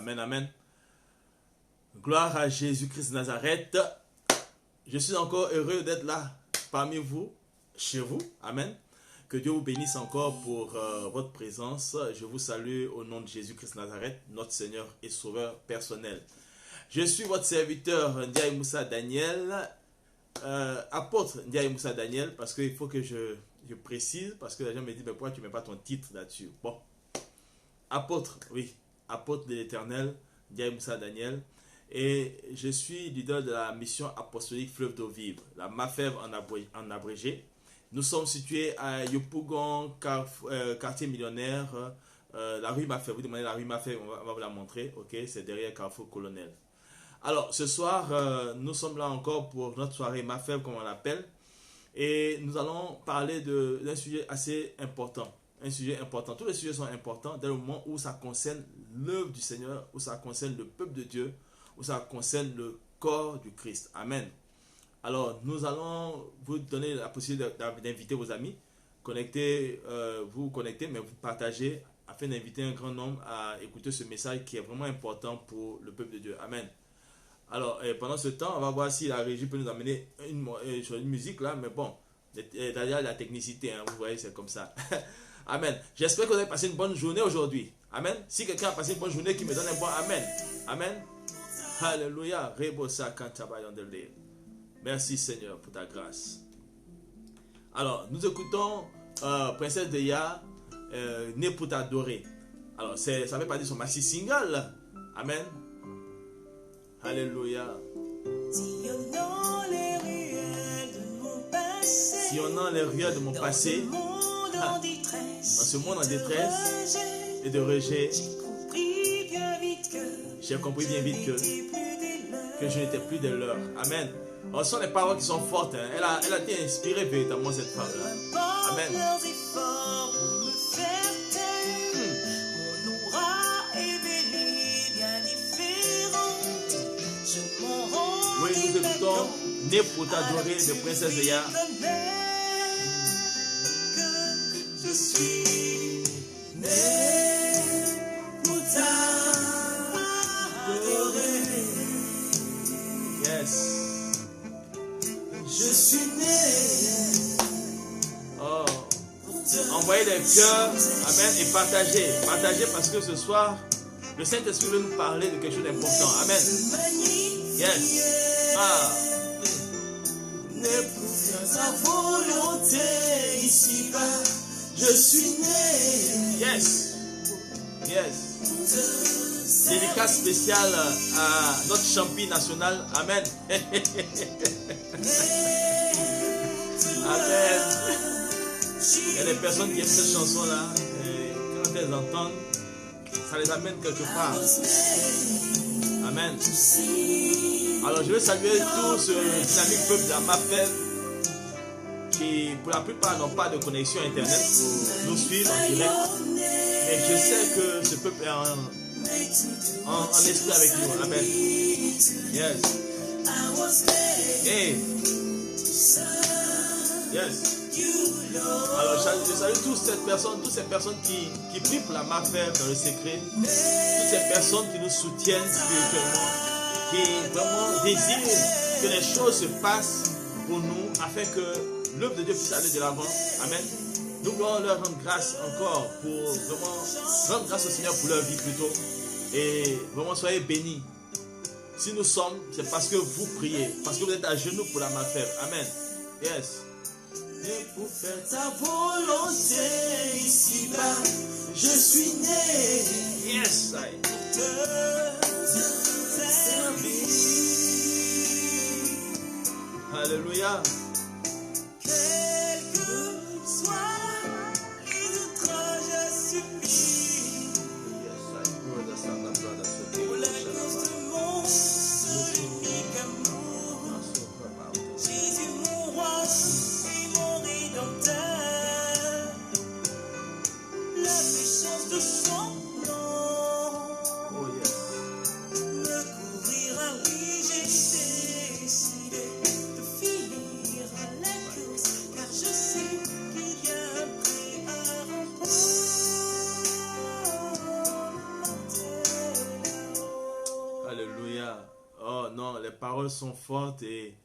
Amen, amen. Gloire à Jésus-Christ de Nazareth. Je suis encore heureux d'être là parmi vous, chez vous. Amen. Que Dieu vous bénisse encore pour votre présence. Je vous salue au nom de Jésus-Christ de Nazareth, notre Seigneur et Sauveur personnel. Je suis votre serviteur Ndiaye Moussa Daniel, apôtre Ndiaye Moussa Daniel, parce qu'il faut que je précise, parce que les gens me disent, mais pourquoi tu ne mets pas ton titre là-dessus? Bon, apôtre, oui, apôtre de l'Éternel, Ndiaye Moussa Daniel, et je suis leader de la mission apostolique Fleuve d'eau vive, la MAFEV en abrégé. Nous sommes situés à Yopougon, quartier millionnaire, la rue MAFEV. Vous demandez la rue MAFEV, on va vous la montrer, ok, c'est derrière Carrefour Colonel. Alors, ce soir, nous sommes là encore pour notre soirée MAFEV, comme on l'appelle, et nous allons parler d'un sujet assez important. Un sujet important. Tous les sujets sont importants dès le moment où ça concerne l'œuvre du Seigneur, où ça concerne le peuple de Dieu, où ça concerne le corps du Christ. Amen. Alors, nous allons vous donner la possibilité d'inviter vos amis, vous connecter, mais vous partagez afin d'inviter un grand nombre à écouter ce message qui est vraiment important pour le peuple de Dieu. Amen. Alors, pendant ce temps, on va voir si la régie peut nous amener sur une musique là, mais bon, d'ailleurs la technicité, hein, vous voyez, c'est comme ça. Amen. J'espère que vous avez passé une bonne journée aujourd'hui. Amen. Si quelqu'un a passé une bonne journée, qui me donne un bon Amen. Amen. Alléluia. Merci Seigneur pour ta grâce. Alors, nous écoutons Princesse Deya, Né pour t'adorer. Alors, ça fait partie de son maxi single. Amen. Alléluia. Sillonnant les ruelles de mon passé, Sillonnant les ruelles de mon passé, dans ce monde en détresse et de rejet, j'ai compris bien vite que je n'étais plus de l'heure. Amen. Ce sont les paroles qui sont fortes. Hein. Elle a été inspirée véritablement, cette femme-là. Amen. Oui, nous écoutons Né pour t'adorer de Princesse Deya. Je suis né pour t'adorer. Yes. Je suis né. Oh. Envoyez des cœurs. Amen. Et partagez. Partagez parce que ce soir, le Saint-Esprit veut nous parler de quelque chose d'important. Amen. Yes. Ah. Né pour faire sa volonté ici-bas. Je suis né. Yes. Yes. Dédicace spéciale à notre champion national. Amen. Amen. Il y a des personnes qui aiment cette chanson-là. Et quand elles entendent, ça les amène quelque part. Amen. Alors je veux saluer tout ce dynamique peuple de la MAFEV qui pour la plupart n'ont pas de connexion internet pour nous suivre en direct. Mais je sais que ce peuple est en esprit avec nous. Amen. Yes. Hey. Yes. Alors je salue toutes ces personnes qui prient pour la MAFEV dans le secret. Toutes ces personnes qui nous soutiennent spirituellement, qui vraiment désirent que les choses se passent pour nous afin que l'œuvre de Dieu puisse aller de l'avant. Amen. Nous voulons leur rendre grâce encore pour vraiment rendre grâce au Seigneur pour leur vie plutôt. Et vraiment soyez bénis. Si nous sommes, c'est parce que vous priez, parce que vous êtes à genoux pour la MAFEV. Amen. Yes. Et pour faire ta volonté ici-bas, je suis né. Yes. Pour te servir. Alléluia. Quel que soit les outrages subis, pour la cause de mon unique amour, Jésus mon roi et mon rédempteur, la puissance de son nom me couvrira, oui j'ai décidé de finir non, les paroles sont fortes et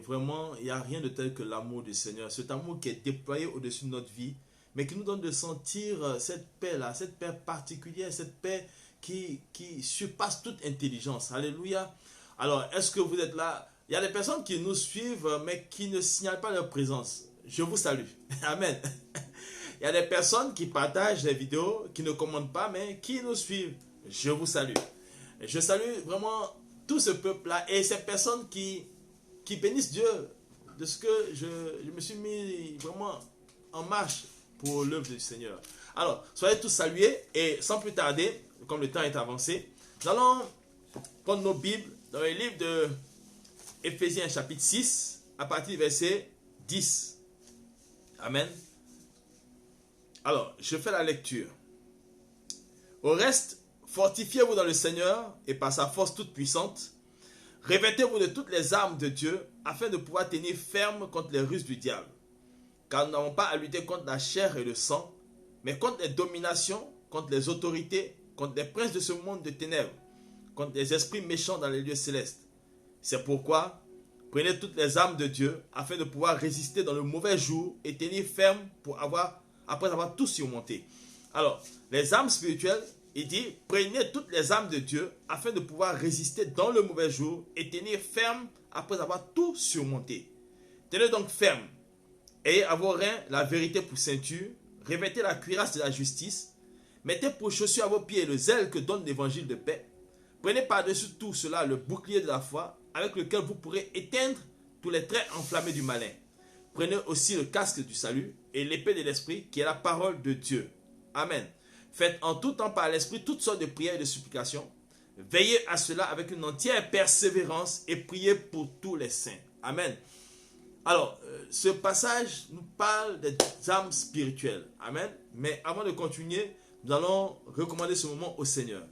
vraiment, il n'y a rien de tel que l'amour du Seigneur. Cet amour qui est déployé au-dessus de notre vie, mais qui nous donne de sentir cette paix-là, cette paix particulière, cette paix qui surpasse toute intelligence. Alléluia. Alors, est-ce que vous êtes là? Il y a des personnes qui nous suivent, mais qui ne signalent pas leur présence. Je vous salue. Amen. Il y a des personnes qui partagent les vidéos, qui ne commentent pas, mais qui nous suivent. Je vous salue. Je salue vraiment tout ce peuple-là et ces personnes qui bénissent Dieu de ce que je me suis mis vraiment en marche pour l'œuvre du Seigneur. Alors, soyez tous salués et sans plus tarder, comme le temps est avancé, nous allons prendre nos Bibles dans le livre de Éphésiens chapitre 6 à partir du verset 10. Amen. Alors, je fais la lecture. Au reste, fortifiez-vous dans le Seigneur et par sa force toute puissante. Revêtez-vous de toutes les armes de Dieu afin de pouvoir tenir ferme contre les ruses du diable. Car nous n'avons pas à lutter contre la chair et le sang, mais contre les dominations, contre les autorités, contre les princes de ce monde de ténèbres, contre les esprits méchants dans les lieux célestes. C'est pourquoi, prenez toutes les armes de Dieu afin de pouvoir résister dans le mauvais jour et tenir ferme après avoir tout surmonté. Alors, les armes spirituelles, il dit, prenez toutes les armes de Dieu afin de pouvoir résister dans le mauvais jour et tenir ferme après avoir tout surmonté. Tenez donc ferme. Ayez à vos reins la vérité pour ceinture, revêtez la cuirasse de la justice, mettez pour chaussure à vos pieds le zèle que donne l'évangile de paix. Prenez par-dessus tout cela le bouclier de la foi, avec lequel vous pourrez éteindre tous les traits enflammés du malin. Prenez aussi le casque du salut et l'épée de l'esprit qui est la parole de Dieu. Amen. Faites en tout temps par l'esprit toutes sortes de prières et de supplications. Veillez à cela avec une entière persévérance et priez pour tous les saints. Amen. Alors, ce passage nous parle des armes spirituelles. Amen. Mais avant de continuer, nous allons recommander ce moment au Seigneur.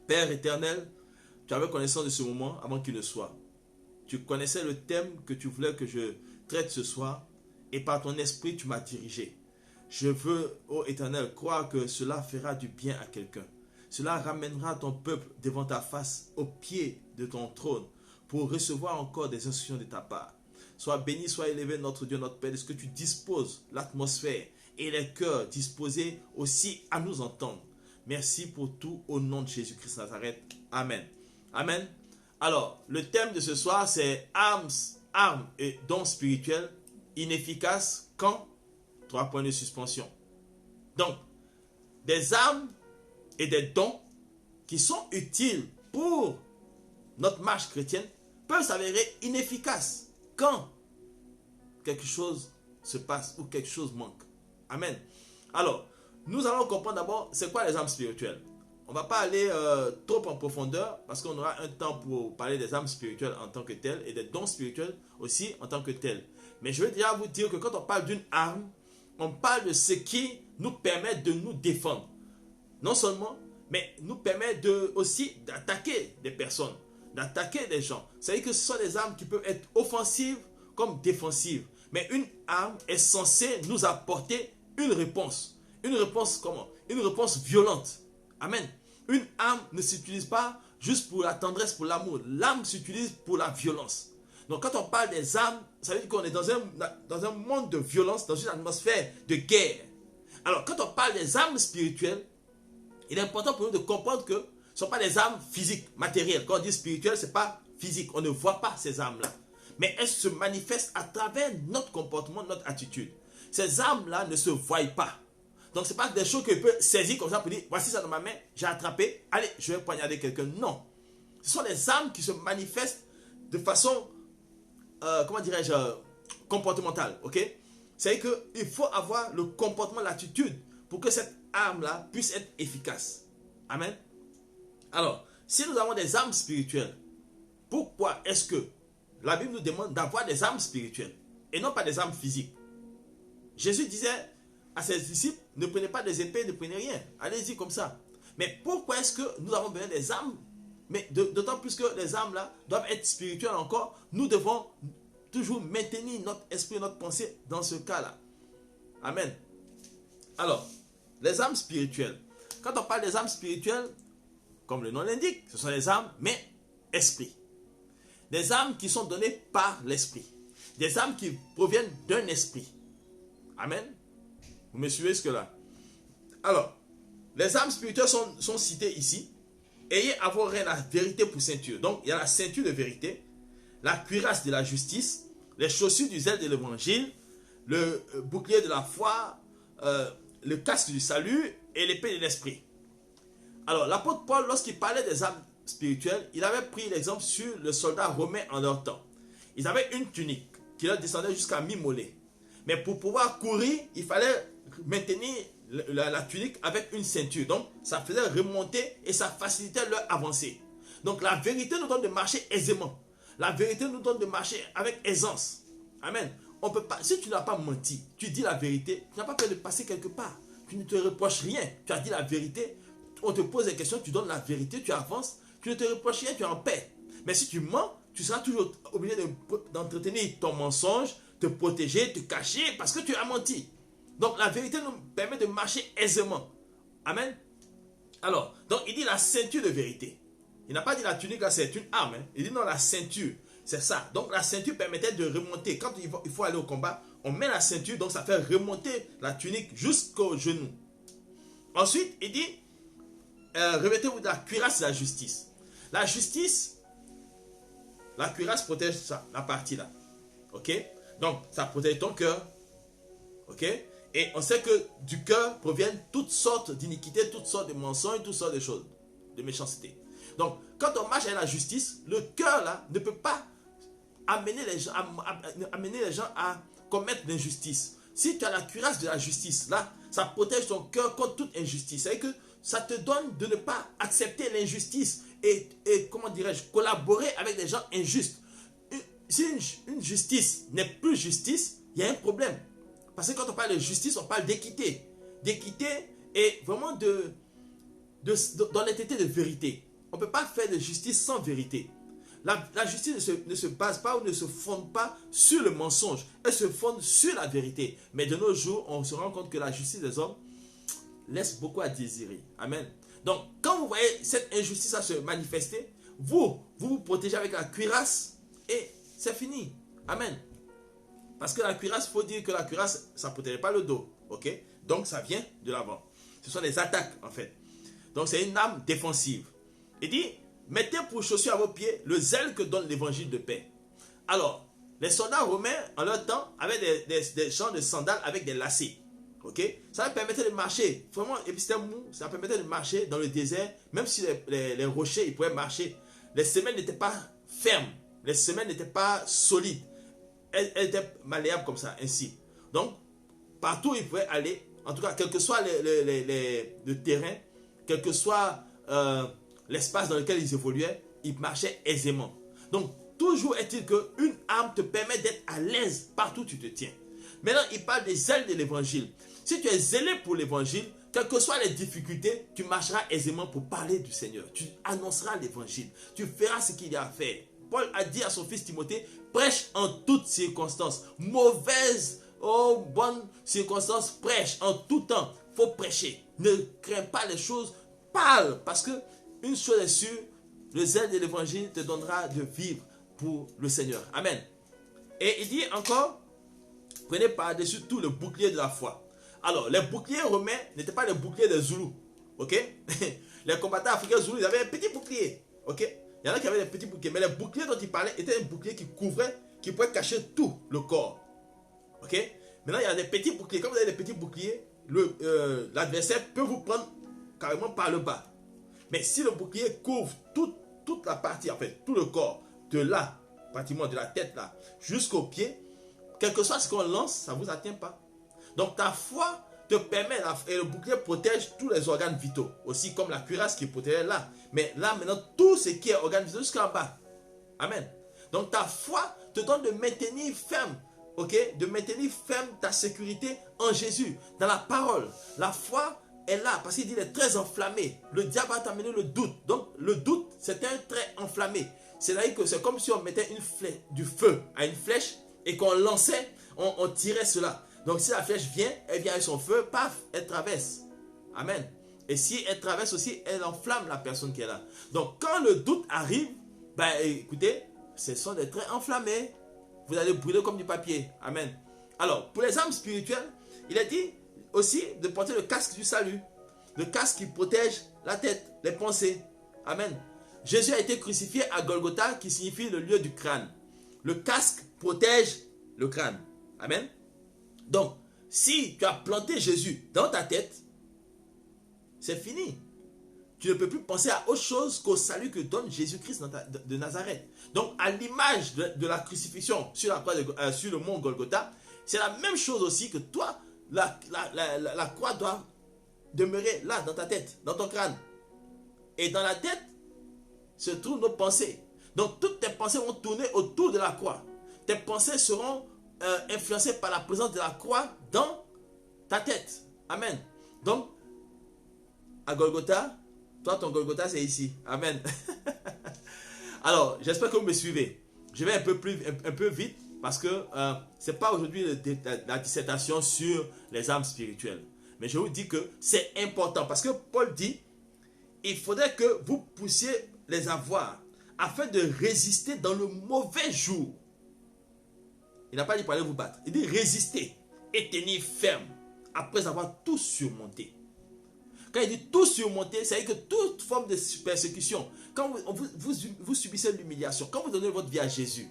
Père éternel, tu avais connaissance de ce moment avant qu'il ne soit. Tu connaissais le thème que tu voulais que je traite ce soir et par ton esprit, tu m'as dirigé. Je veux, ô Éternel, croire que cela fera du bien à quelqu'un. Cela ramènera ton peuple devant ta face, au pied de ton trône, pour recevoir encore des instructions de ta part. Sois béni, sois élevé, notre Dieu, notre Père, de ce que tu disposes l'atmosphère et les cœurs disposés aussi à nous entendre. Merci pour tout au nom de Jésus-Christ de Nazareth. Amen. Amen. Alors, le thème de ce soir, c'est armes et dons spirituels inefficaces quand 3 points de suspension. Donc, des armes et des dons qui sont utiles pour notre marche chrétienne peuvent s'avérer inefficaces quand quelque chose se passe ou quelque chose manque. Amen. Alors, nous allons comprendre d'abord c'est quoi les armes spirituelles. On ne va pas aller trop en profondeur parce qu'on aura un temps pour parler des armes spirituelles en tant que telles et des dons spirituels aussi en tant que tels. Mais je veux déjà vous dire que quand on parle d'une arme, on parle de ce qui nous permet de nous défendre. Non seulement, mais nous permet aussi d'attaquer des personnes, d'attaquer des gens. C'est-à-dire que ce sont des armes qui peuvent être offensives comme défensives. Mais une arme est censée nous apporter une réponse. Une réponse comment? Une réponse violente. Amen. Une arme ne s'utilise pas juste pour la tendresse, pour l'amour. L'arme s'utilise pour la violence. Donc quand on parle des armes, ça veut dire qu'on est dans un monde de violence, dans une atmosphère de guerre. Alors quand on parle des armes spirituelles, il est important pour nous de comprendre que ce ne sont pas des armes physiques, matérielles. Quand on dit spirituel, ce n'est pas physique. On ne voit pas ces armes-là. Mais elles se manifestent à travers notre comportement, notre attitude. Ces armes-là ne se voient pas. Donc, ce n'est pas des choses que je peux saisir comme ça pour dire, voici ça dans ma main, j'ai attrapé, allez, je vais poignarder quelqu'un. Non. Ce sont des armes qui se manifestent de façon, comportementale. Ok? C'est-à-dire qu'il faut avoir le comportement, l'attitude pour que cette arme-là puisse être efficace. Amen. Alors, si nous avons des armes spirituelles, pourquoi est-ce que la Bible nous demande d'avoir des armes spirituelles et non pas des armes physiques? Jésus disait à ses disciples, ne prenez pas des épées, ne prenez rien. Allez-y comme ça. Mais pourquoi est-ce que nous avons besoin des armes? Mais d'autant plus que les armes là doivent être spirituelles encore, nous devons toujours maintenir notre esprit, notre pensée dans ce cas-là. Amen. Alors, les armes spirituelles. Quand on parle des armes spirituelles, comme le nom l'indique, ce sont les armes, mais esprit. des armes qui sont données par l'esprit. Des armes qui proviennent d'un esprit. Amen. Vous me suivez jusque-là? Alors, les armes spirituelles sont citées ici. Ayez à vos reins la vérité pour ceinture. Donc, il y a la ceinture de vérité, la cuirasse de la justice, les chaussures du zèle de l'évangile, le bouclier de la foi, le casque du salut et l'épée de l'esprit. Alors, l'apôtre Paul, lorsqu'il parlait des armes spirituelles, il avait pris l'exemple sur le soldat romain en leur temps. Ils avaient une tunique qui leur descendait jusqu'à mi-mollet. Mais pour pouvoir courir, il fallait maintenir la tunique avec une ceinture. Donc, ça faisait remonter et ça facilitait leur avancée. Donc, la vérité nous donne de marcher aisément. La vérité nous donne de marcher avec aisance. Amen. On peut pas, si tu n'as pas menti, tu dis la vérité, tu n'as pas peur de passer quelque part. Tu ne te reproches rien. Tu as dit la vérité. On te pose des questions, tu donnes la vérité, tu avances. Tu ne te reproches rien, tu es en paix. Mais si tu mens, tu seras toujours obligé d'entretenir ton mensonge, te protéger, te cacher parce que tu as menti. Donc la vérité nous permet de marcher aisément. Amen. Alors, donc il dit la ceinture de vérité. Il n'a pas dit la tunique, là c'est une arme. Hein. Il dit non, la ceinture, c'est ça. Donc la ceinture permettait de remonter. Quand il faut aller au combat, on met la ceinture, donc ça fait remonter la tunique jusqu'au genou. Ensuite, il dit, revêtez-vous de la cuirasse de la justice. La justice, la cuirasse protège ça, la partie là. Ok? Donc, ça protège ton cœur. Ok? Et on sait que du cœur proviennent toutes sortes d'iniquités, toutes sortes de mensonges, toutes sortes de choses, de méchanceté. Donc, quand on marche avec la justice, le cœur là ne peut pas amener les gens à commettre l'injustice. Si tu as la cuirasse de la justice, là, ça protège ton cœur contre toute injustice. C'est-à-dire que ça te donne de ne pas accepter l'injustice et comment dirais-je, collaborer avec des gens injustes. Si une justice n'est plus justice, il y a un problème. Parce que quand on parle de justice, on parle d'équité. D'équité et vraiment d'honnêteté, de vérité. On ne peut pas faire de justice sans vérité. La justice ne se base pas ou ne se fonde pas sur le mensonge. Elle se fonde sur la vérité. Mais de nos jours, on se rend compte que la justice des hommes laisse beaucoup à désirer. Amen. Donc, quand vous voyez cette injustice se manifester, vous protégez avec la cuirasse et c'est fini. Amen. Parce que la cuirasse, il faut dire que la cuirasse, ça ne protège pas le dos. Ok? Donc, ça vient de l'avant. Ce sont des attaques, en fait. Donc, c'est une arme défensive. Il dit, mettez pour chaussure à vos pieds le zèle que donne l'évangile de paix. Alors, les soldats romains, en leur temps, avaient des champs de sandales avec des lacets. Ok? Ça leur permettait de marcher. Vraiment, et puis c'était mou, ça leur permettait de marcher dans le désert. Même si les rochers, ils pouvaient marcher. Les semelles n'étaient pas fermes. Les semelles n'étaient pas solides. Elles étaient malléables comme ça, ainsi. Donc, partout où ils pouvaient aller, en tout cas, quel que soit le terrain, quel que soit l'espace dans lequel ils évoluaient, ils marchaient aisément. Donc, toujours est-il qu'une arme te permet d'être à l'aise partout où tu te tiens. Maintenant, il parle des zèles de l'évangile. Si tu es zélé pour l'évangile, quelles que soient les difficultés, tu marcheras aisément pour parler du Seigneur. Tu annonceras l'évangile. Tu feras ce qu'il y a à faire. Paul a dit à son fils Timothée, prêche en toutes circonstances. Mauvaise, bonne circonstance, prêche en tout temps. Il faut prêcher. Ne crains pas les choses, parle. Parce que une chose est sûre, le zèle de l'évangile te donnera de vivre pour le Seigneur. Amen. Et il dit encore, prenez par-dessus tout le bouclier de la foi. Alors, les boucliers romains n'étaient pas les boucliers des Zoulous. Ok? Les combattants africains Zoulous, ils avaient un petit bouclier. Ok? Il y en a qui avaient des petits boucliers. Mais les boucliers dont il parlait étaient un bouclier qui couvrait, qui pouvait cacher tout le corps. Ok? Maintenant, il y a des petits boucliers. Comme vous avez des petits boucliers, l'adversaire peut vous prendre carrément par le bas. Mais si le bouclier couvre toute la partie, en fait, tout le corps, de là, pratiquement de la tête là, jusqu'au pied, quel que soit ce qu'on lance, ça ne vous atteint pas. Donc ta foi te permet, et le bouclier protège tous les organes vitaux, aussi comme la cuirasse qui protégeait là. Mais là maintenant, tout ce qui est organes vitaux jusqu'en bas. Amen. Donc ta foi te donne de maintenir ferme, ok, de maintenir ferme ta sécurité en Jésus, dans la parole. La foi est là, parce qu'il dit, il est très enflammé. Le diable va t'amener le doute. Donc le doute, c'est un trait enflammé. C'est-à-dire que c'est comme si on mettait du feu à une flèche et qu'on lançait, on tirait cela. Donc si la flèche vient, elle vient avec son feu, paf, elle traverse. Amen. Et si elle traverse aussi, elle enflamme la personne qui est là. Donc quand le doute arrive, ben écoutez, ce sont des traits enflammés. Vous allez brûler comme du papier. Amen. Alors, pour les âmes spirituelles, il a dit aussi de porter le casque du salut. Le casque qui protège la tête, les pensées. Amen. Jésus a été crucifié à Golgotha, qui signifie le lieu du crâne. Le casque protège le crâne. Amen. Donc, si tu as planté Jésus dans ta tête, c'est fini. Tu ne peux plus penser à autre chose qu'au salut que donne Jésus-Christ de Nazareth. Donc, à l'image de la crucifixion sur le mont Golgotha, c'est la même chose aussi que toi, la croix doit demeurer là, dans ta tête, dans ton crâne. Et dans la tête se trouvent nos pensées. Donc, toutes tes pensées vont tourner autour de la croix. Tes pensées seront influencées par la présence de la croix dans ta tête. Amen. Donc, à Golgotha, toi, ton Golgotha, c'est ici. Amen. Alors, j'espère que vous me suivez. Je vais un peu vite parce que ce n'est pas aujourd'hui la dissertation sur les âmes spirituelles. Mais je vous dis que c'est important parce que Paul dit, il faudrait que vous puissiez les avoir afin de résister dans le mauvais jour. Il n'a pas dit pour aller vous battre. Il dit résister et tenir ferme après avoir tout surmonté. Quand il dit tout surmonter, c'est-à-dire que toute forme de persécution, quand vous subissez l'humiliation, quand vous donnez votre vie à Jésus,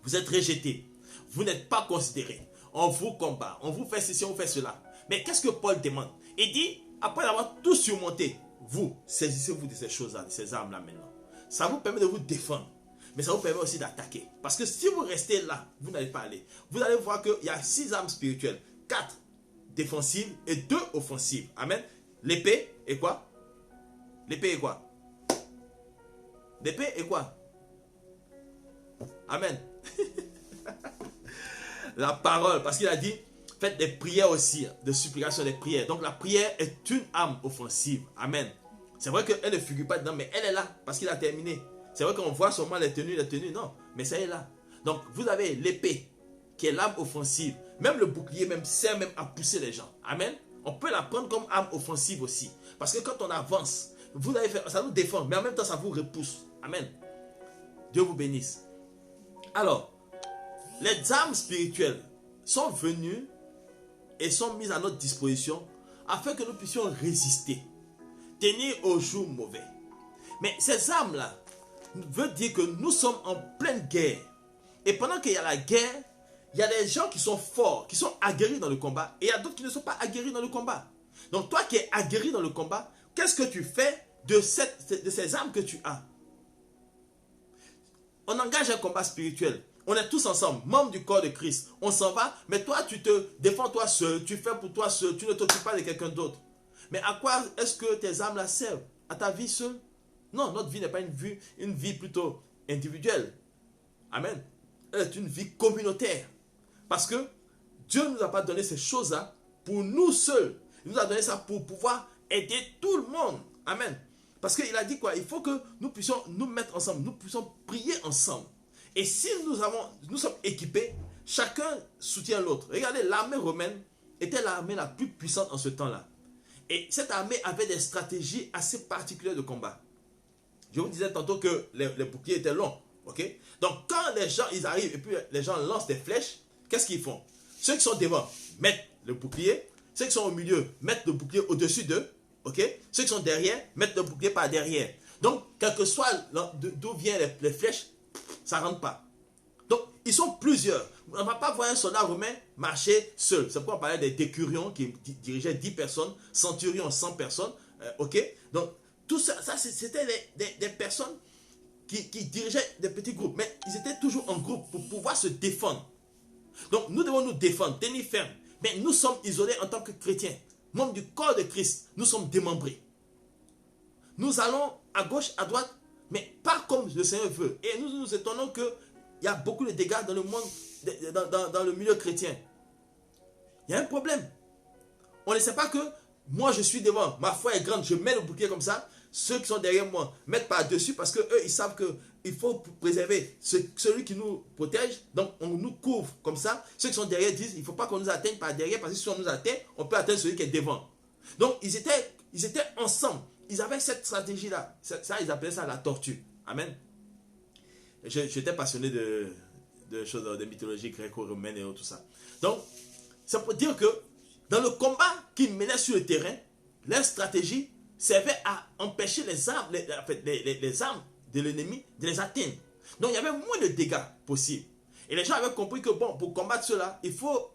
vous êtes rejeté, vous n'êtes pas considéré, on vous combat, on vous fait ceci, on vous fait cela. Mais qu'est-ce que Paul demande? Il dit, après avoir tout surmonté, vous, saisissez-vous de ces choses-là, de ces armes-là maintenant. Ça vous permet de vous défendre, mais ça vous permet aussi d'attaquer. Parce que si vous restez là, vous n'allez pas aller. Vous allez voir qu'il y a 6 armes spirituelles, 4 défensives et 2 offensives. Amen. L'épée est quoi? L'épée est quoi? L'épée est quoi? Amen. La parole, parce qu'il a dit, faites des prières aussi, de supplication, des prières. Donc la prière est une arme offensive. Amen. C'est vrai qu'elle ne figure pas dedans, mais elle est là, parce qu'il a terminé. C'est vrai qu'on voit seulement les tenues, non, mais ça est là. Donc vous avez l'épée, qui est l'arme offensive. Même le bouclier même sert même à pousser les gens. Amen. On peut la prendre comme arme offensive aussi. Parce que quand on avance, ça nous défend, mais en même temps, ça vous repousse. Amen. Dieu vous bénisse. Alors, les armes spirituelles sont venues et sont mises à notre disposition afin que nous puissions résister, tenir aux jours mauvais. Mais ces armes-là veulent dire que nous sommes en pleine guerre. Et pendant qu'il y a la guerre, il y a des gens qui sont forts, qui sont aguerris dans le combat, et il y a d'autres qui ne sont pas aguerris dans le combat. Donc toi qui es aguerri dans le combat, qu'est-ce que tu fais de ces armes que tu as? On engage un combat spirituel. On est tous ensemble, membres du corps de Christ. On s'en va, mais toi tu te défends toi seul, tu fais pour toi seul, tu ne t'occupes pas de quelqu'un d'autre. Mais à quoi est-ce que tes armes là servent? À ta vie seule? Non, notre vie n'est pas une vie plutôt individuelle. Amen. Elle est une vie communautaire. Parce que Dieu ne nous a pas donné ces choses-là pour nous seuls. Il nous a donné ça pour pouvoir aider tout le monde. Amen. Parce qu'il a dit quoi? Il faut que nous puissions nous mettre ensemble. Nous puissions prier ensemble. Et si nous sommes équipés, chacun soutient l'autre. Regardez, l'armée romaine était l'armée la plus puissante en ce temps-là. Et cette armée avait des stratégies assez particulières de combat. Je vous disais tantôt que les boucliers étaient longs. Okay? Donc quand les gens ils arrivent et puis les gens lancent des flèches, qu'est-ce qu'ils font? Ceux qui sont devant mettent le bouclier, ceux qui sont au milieu mettent le bouclier au-dessus d'eux, okay? Ceux qui sont derrière mettent le bouclier par derrière. Donc quel que soit d'où viennent les flèches, ça ne rentre pas. Donc ils sont plusieurs. On ne va pas voir un soldat romain marcher seul. C'est pourquoi on parlait des décurions qui dirigeaient 10 personnes, centurions 100 personnes. Okay? Donc tout ça c'était des personnes qui dirigeaient des petits groupes, mais ils étaient toujours en groupe pour pouvoir se défendre. Donc nous devons nous défendre, tenir ferme. Mais nous sommes isolés en tant que chrétiens, membres du corps de Christ. Nous sommes démembrés. Nous allons à gauche, à droite, mais pas comme le Seigneur veut. Et nous nous étonnons qu'il y a beaucoup de dégâts dans le monde, dans le milieu chrétien. Il y a un problème. On ne sait pas que moi je suis devant, ma foi est grande, je mets le bouclier comme ça. Ceux qui sont derrière moi mettent par-dessus parce qu'eux, ils savent qu'il faut préserver celui qui nous protège. Donc, on nous couvre comme ça. Ceux qui sont derrière disent qu'il ne faut pas qu'on nous atteigne par derrière parce que si on nous atteint, on peut atteindre celui qui est devant. Donc, ils étaient ensemble. Ils avaient cette stratégie-là. Ça, ils appelaient ça la tortue. Amen. J'étais passionné de choses, de mythologie gréco-romaine et tout ça. Donc, c'est pour dire que dans le combat qu'ils menaient sur le terrain, leur stratégie servait à empêcher les armes, les armes de l'ennemi de les atteindre. Donc, il y avait moins de dégâts possibles. Et les gens avaient compris que, bon, pour combattre cela, il faut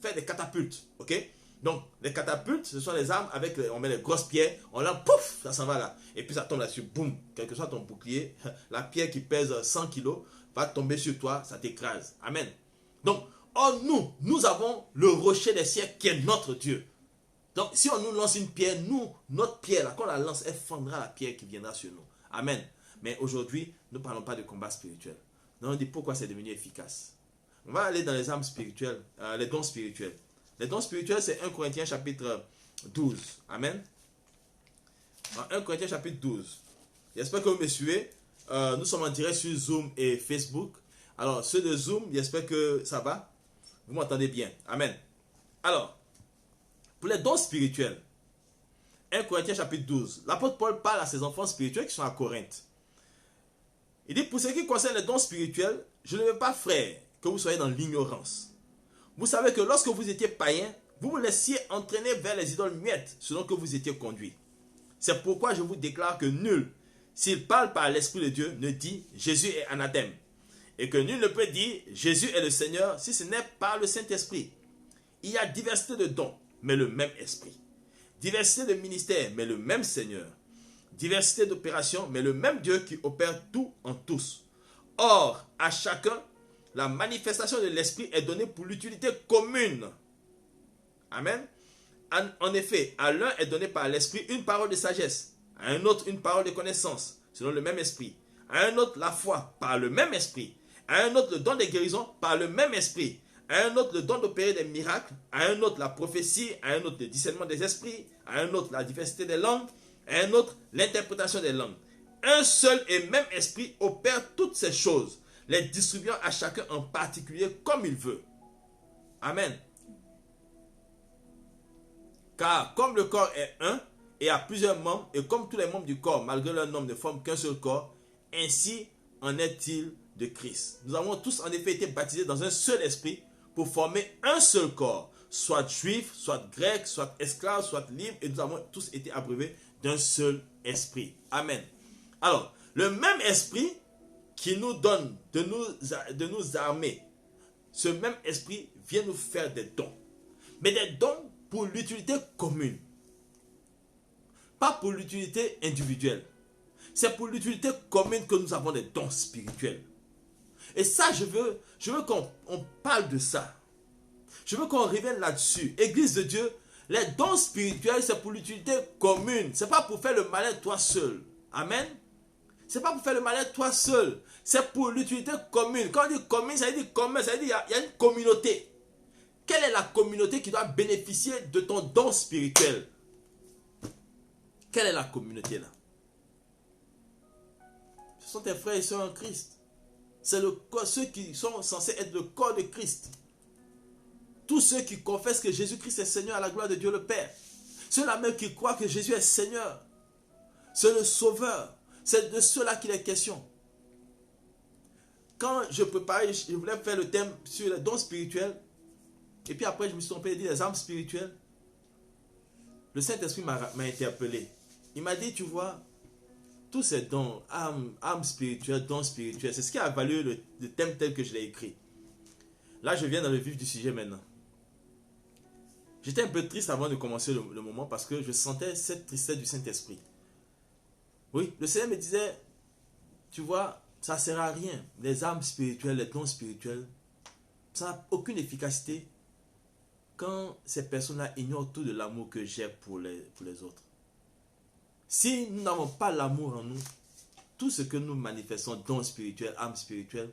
faire des catapultes. Ok? Donc, les catapultes, ce sont les armes avec, on met les grosses pierres, on lance, pouf, ça s'en va là. Et puis ça tombe là-dessus, boum, quel que soit ton bouclier, la pierre qui pèse 100 kilos va tomber sur toi, ça t'écrase. Amen. Donc, nous avons le rocher des siècles qui est notre Dieu. Donc, si on nous lance une pierre, notre pierre, là, quand on la lance, elle fendra la pierre qui viendra sur nous. Amen. Mais aujourd'hui, nous ne parlons pas de combat spirituel. Nous on dit pourquoi c'est devenu efficace. On va aller dans les armes spirituelles, les dons spirituels. Les dons spirituels, c'est 1 Corinthiens chapitre 12. Amen. 1 Corinthiens chapitre 12. J'espère que vous me suivez. Nous sommes en direct sur Zoom et Facebook. Alors, ceux de Zoom, j'espère que ça va. Vous m'entendez bien. Amen. Alors, pour les dons spirituels, 1 Corinthiens chapitre 12, l'apôtre Paul parle à ses enfants spirituels qui sont à Corinthe. Il dit, pour ce qui concerne les dons spirituels, je ne veux pas, frère, que vous soyez dans l'ignorance. Vous savez que lorsque vous étiez païen, vous vous laissiez entraîner vers les idoles muettes selon que vous étiez conduits. C'est pourquoi je vous déclare que nul, s'il parle par l'Esprit de Dieu, ne dit Jésus est anathème. Et que nul ne peut dire Jésus est le Seigneur si ce n'est par le Saint-Esprit. Il y a diversité de dons, mais le même Esprit. Diversité de ministères, mais le même Seigneur. Diversité d'opérations, mais le même Dieu qui opère tout en tous. Or, à chacun, la manifestation de l'Esprit est donnée pour l'utilité commune. Amen. En effet, à l'un est donné par l'Esprit une parole de sagesse, à un autre une parole de connaissance, selon le même Esprit, à un autre la foi, par le même Esprit, à un autre le don de guérison, par le même Esprit, à un autre le don d'opérer des miracles, à un autre la prophétie, à un autre le discernement des esprits, à un autre la diversité des langues, à un autre l'interprétation des langues. Un seul et même Esprit opère toutes ces choses, les distribuant à chacun en particulier comme il veut. Amen. Car comme le corps est un et a plusieurs membres, et comme tous les membres du corps, malgré leur nombre, ne forment qu'un seul corps, ainsi en est-il de Christ. Nous avons tous en effet été baptisés dans un seul esprit pour former un seul corps, soit juif, soit grec, soit esclave, soit libre, et nous avons tous été abreuvés d'un seul esprit. Amen. Alors, le même esprit qui nous donne de nous armer, ce même esprit vient nous faire des dons. Mais des dons pour l'utilité commune. Pas pour l'utilité individuelle. C'est pour l'utilité commune que nous avons des dons spirituels. Et ça, je veux qu'on parle de ça. Je veux qu'on revienne là-dessus. Église de Dieu, les dons spirituels, c'est pour l'utilité commune. Ce n'est pas pour faire le malin toi seul. Amen. Ce n'est pas pour faire le malin toi seul. C'est pour l'utilité commune. Quand on dit commune, ça veut dire commun. Ça veut dire qu'il y a une communauté. Quelle est la communauté qui doit bénéficier de ton don spirituel? Quelle est la communauté là? Ce sont tes frères et sœurs en Christ. C'est ceux qui sont censés être le corps de Christ. Tous ceux qui confessent que Jésus-Christ est Seigneur à la gloire de Dieu le Père. Ceux-là même qui croient que Jésus est Seigneur. C'est le Sauveur. C'est de cela qu'il est question. Quand je préparais, je voulais faire le thème sur les dons spirituels. Et puis après, je me suis trompé et dit les armes spirituelles. Le Saint-Esprit m'a interpellé. Il m'a dit, tu vois, tous ces dons, âmes spirituelles, dons spirituels, c'est ce qui a valu le thème tel que je l'ai écrit. Là, je viens dans le vif du sujet maintenant. J'étais un peu triste avant de commencer le moment parce que je sentais cette tristesse du Saint-Esprit. Oui, le Seigneur me disait, tu vois, ça ne sert à rien. Les âmes spirituelles, les dons spirituels, ça n'a aucune efficacité quand ces personnes-là ignorent tout de l'amour que j'ai pour les autres. Si nous n'avons pas l'amour en nous, tout ce que nous manifestons, dons spirituels, âmes spirituelles,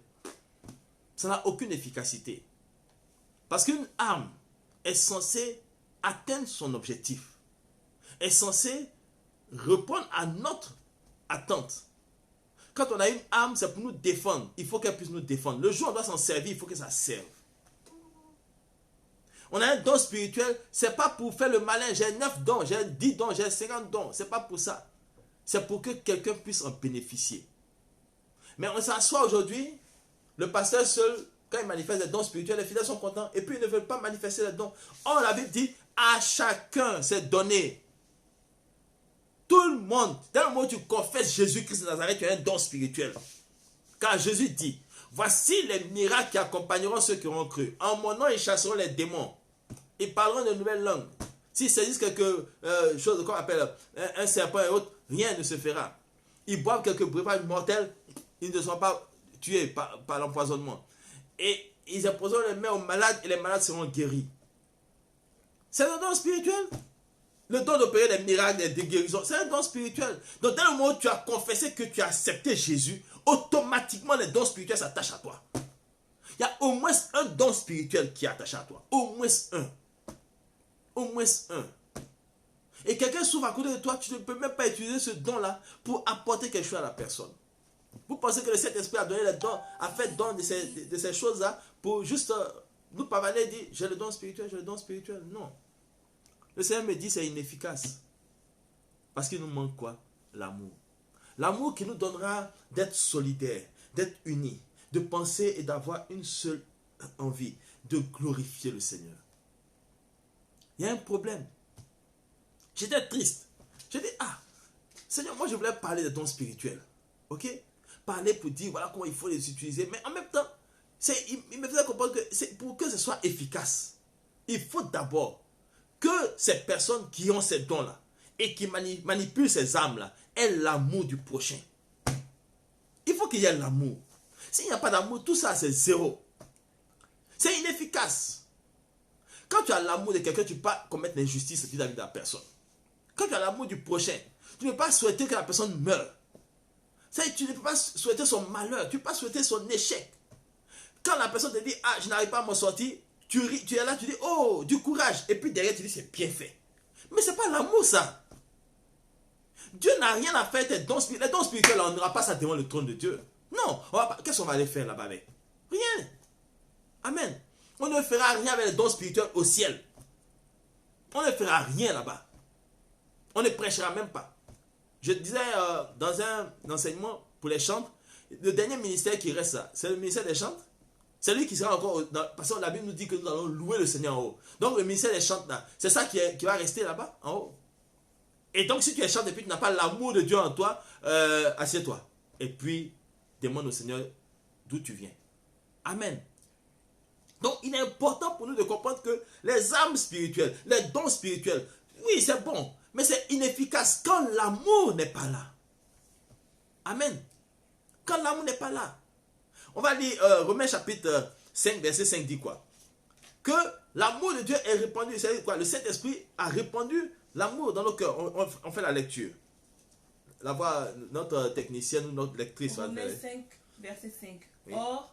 ça n'a aucune efficacité. Parce qu'une âme est censée atteindre son objectif. Est censée répondre à notre attente. Quand on a une âme, c'est pour nous défendre. Il faut qu'elle puisse nous défendre. Le jour où on doit s'en servir, il faut que ça serve. On a un don spirituel, c'est pas pour faire le malin. J'ai 9 dons, j'ai 10 dons, j'ai 50 dons. C'est pas pour ça. C'est pour que quelqu'un puisse en bénéficier. Mais on s'assoit aujourd'hui, le pasteur seul, quand il manifeste les dons spirituels, les fidèles sont contents, et puis ils ne veulent pas manifester les dons. Or, la Bible dit, à chacun c'est donné. Tout le monde, dès le moment où tu confesses Jésus-Christ de Nazareth, tu as un don spirituel. Car Jésus dit, voici les miracles qui accompagneront ceux qui auront cru. En mon nom, ils chasseront les démons. Ils parleront de nouvelles langues. S'ils saisissent quelque chose, qu'on appelle un serpent et autres, rien ne se fera. Ils boivent quelques breuvages mortels, ils ne seront pas tués par l'empoisonnement. Et ils imposeront les mains aux malades et les malades seront guéris. C'est un don spirituel. Le don d'opérer des miracles, des guérisons, c'est un don spirituel. Donc, dès le moment où tu as confessé que tu as accepté Jésus, automatiquement les dons spirituels s'attachent à toi. Il y a au moins un don spirituel qui est attaché à toi. Au moins un. Au moins un. Et quelqu'un s'ouvre à côté de toi, tu ne peux même pas utiliser ce don-là pour apporter quelque chose à la personne. Vous pensez que le Saint-Esprit a donné les dons, a fait don de ces choses-là pour juste nous pavaner et dire j'ai le don spirituel, j'ai le don spirituel. Non. Le Seigneur me dit c'est inefficace. Parce qu'il nous manque quoi? L'amour. L'amour qui nous donnera d'être solidaires, d'être unis, de penser et d'avoir une seule envie, de glorifier le Seigneur. Il y a un problème. J'étais triste. J'ai dit, Seigneur, moi je voulais parler des dons spirituels. Ok? Parler pour dire voilà comment il faut les utiliser. Mais en même temps, il me faisait comprendre que pour que ce soit efficace, il faut d'abord que ces personnes qui ont ces dons-là et qui manipulent ces âmes-là aient l'amour du prochain. Il faut qu'il y ait l'amour. S'il n'y a pas d'amour, tout ça c'est zéro. C'est inefficace. Quand tu as l'amour de quelqu'un, tu ne peux pas commettre l'injustice vis-à-vis de la personne. Quand tu as l'amour du prochain, tu ne peux pas souhaiter que la personne meure. Tu ne peux pas souhaiter son malheur, tu ne peux pas souhaiter son échec. Quand la personne te dit, je n'arrive pas à m'en sortir, tu es là, tu dis, oh, du courage. Et puis derrière, tu dis, c'est bien fait. Mais ce n'est pas l'amour, ça. Dieu n'a rien à faire avec tes dons spirituels. Les dons spirituels, on n'aura pas ça devant le trône de Dieu. Non, qu'est-ce qu'on va aller faire là-bas avec? Rien. Amen. On ne fera rien avec les dons spirituels au ciel. On ne fera rien là-bas. On ne prêchera même pas. Je disais dans un enseignement pour les chantres, le dernier ministère qui reste là, c'est le ministère des chantres. C'est lui qui sera encore, parce que la Bible nous dit que nous allons louer le Seigneur en haut. Donc le ministère des chantres là, c'est ça qui va rester là-bas, en haut. Et donc si tu es chantre et puis tu n'as pas l'amour de Dieu en toi, assieds-toi. Et puis, demande au Seigneur d'où tu viens. Amen. Donc il est important pour nous de comprendre que les âmes spirituelles, les dons spirituels, oui c'est bon, mais c'est inefficace quand l'amour n'est pas là. Amen. Quand l'amour n'est pas là. On va lire Romains chapitre 5, verset 5 dit quoi? Que l'amour de Dieu est répandu. C'est quoi? Le Saint-Esprit a répandu l'amour dans nos cœurs. On fait la lecture. La voix, notre technicienne ou notre lectrice. Romains 5, verset 5. Oui. Or,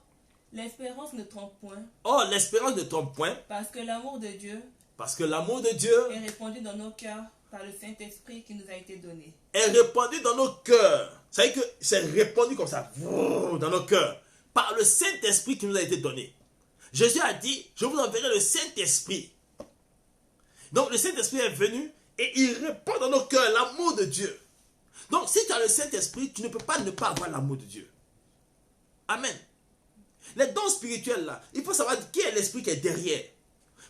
l'espérance ne trompe point. Or, l'espérance ne trompe point. Parce que l'amour de Dieu Parce que l'amour de Dieu est répandu dans nos cœurs par le Saint-Esprit qui nous a été donné. est répandu dans nos cœurs. Ça veut dire que c'est répandu comme ça, dans nos cœurs, par le Saint-Esprit qui nous a été donné. Jésus a dit, je vous enverrai le Saint-Esprit. Donc le Saint-Esprit est venu et il répand dans nos cœurs l'amour de Dieu. Donc si tu as le Saint-Esprit, tu ne peux pas ne pas avoir l'amour de Dieu. Amen. Les dons spirituels là, il faut savoir qui est l'Esprit qui est derrière.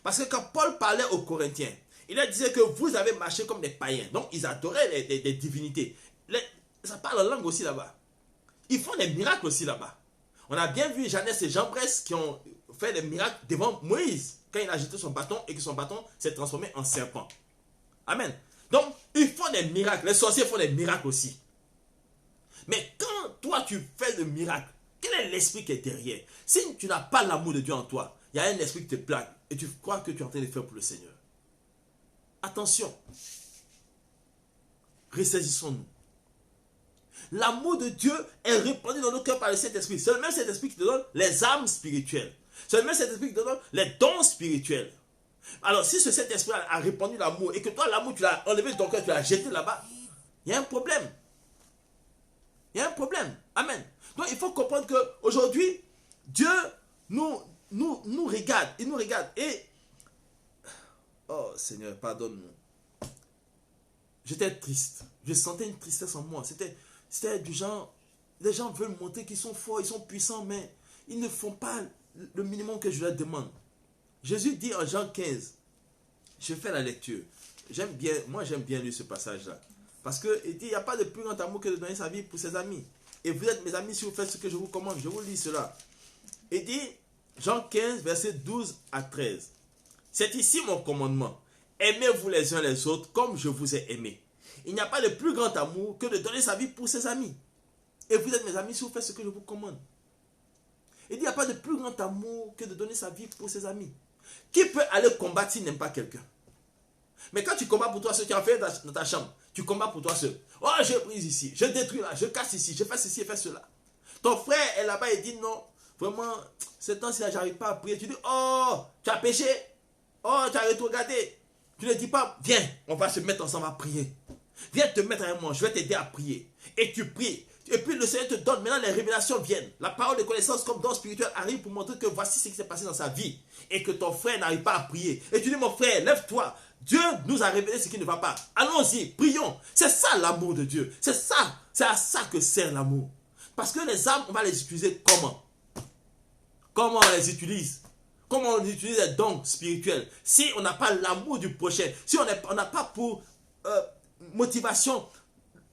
Parce que quand Paul parlait aux Corinthiens, il leur disait que vous avez marché comme des païens. Donc ils adoraient les divinités. Ça parle en langue aussi là-bas. Ils font des miracles aussi là-bas. On a bien vu Jeannès et Jean Bresse qui ont fait des miracles devant Moïse quand il a agité son bâton et que son bâton s'est transformé en serpent. Amen. Donc, ils font des miracles. Les sorciers font des miracles aussi. Mais quand toi tu fais le miracle, quel est l'esprit qui est derrière? Si tu n'as pas l'amour de Dieu en toi, il y a un esprit qui te plaque et tu crois que tu es en train de faire pour le Seigneur. Attention. Ressaisissons-nous. L'amour de Dieu est répandu dans nos cœurs par le Saint-Esprit. C'est le même Saint-Esprit qui te donne les âmes spirituelles. C'est le même Saint-Esprit qui te donne les dons spirituels. Alors, si ce Saint-Esprit a répandu l'amour et que toi, l'amour, tu l'as enlevé de ton cœur, tu l'as jeté là-bas, il y a un problème. Il y a un problème. Amen. Donc, il faut comprendre qu'aujourd'hui, Dieu nous regarde. Il nous regarde. Et, oh Seigneur, pardonne-nous. J'étais triste. Je sentais une tristesse en moi. C'était du genre, Les gens veulent montrer qu'ils sont forts, ils sont puissants, mais ils ne font pas le minimum que je leur demande. Jésus dit en Jean 15, je fais la lecture. Moi j'aime bien lire ce passage-là. Parce qu'il dit, il n'y a pas de plus grand amour que de donner sa vie pour ses amis. Et vous êtes mes amis si vous faites ce que je vous commande. Je vous lis cela. Il dit, Jean 15, verset 12 à 13. C'est ici mon commandement. Aimez-vous les uns les autres comme je vous ai aimé. Il n'y a pas de plus grand amour que de donner sa vie pour ses amis. Et vous êtes mes amis si vous faites ce que je vous commande. Il dit, il n'y a pas de plus grand amour que de donner sa vie pour ses amis. Qui peut aller combattre s'il n'aime pas quelqu'un? Mais quand tu combats pour toi seul, tu as fait dans ta chambre, tu combats pour toi seul. Oh, je brise ici, je détruis là, je casse ici, je fais ceci, je fais cela. Ton frère est là-bas et dit non, vraiment, ce temps-ci, j'arrive pas à prier. Tu dis, oh, tu as péché, oh, tu as rétrogradé. Tu ne dis pas, viens, on va se mettre ensemble à prier. Viens te mettre avec moi, je vais t'aider à prier. Et tu pries. Et puis le Seigneur te donne, maintenant les révélations viennent. La parole de connaissance comme don spirituel arrive pour montrer que voici ce qui s'est passé dans sa vie. Et que ton frère n'arrive pas à prier. Et tu dis, mon frère, lève-toi. Dieu nous a révélé ce qui ne va pas. Allons-y, prions. C'est ça l'amour de Dieu. C'est ça. C'est à ça que sert l'amour. Parce que les âmes, on va les utiliser comment? Comment on les utilise? Comment on utilise les dons spirituels? Si on n'a pas l'amour du prochain, si on n'a pas pour motivation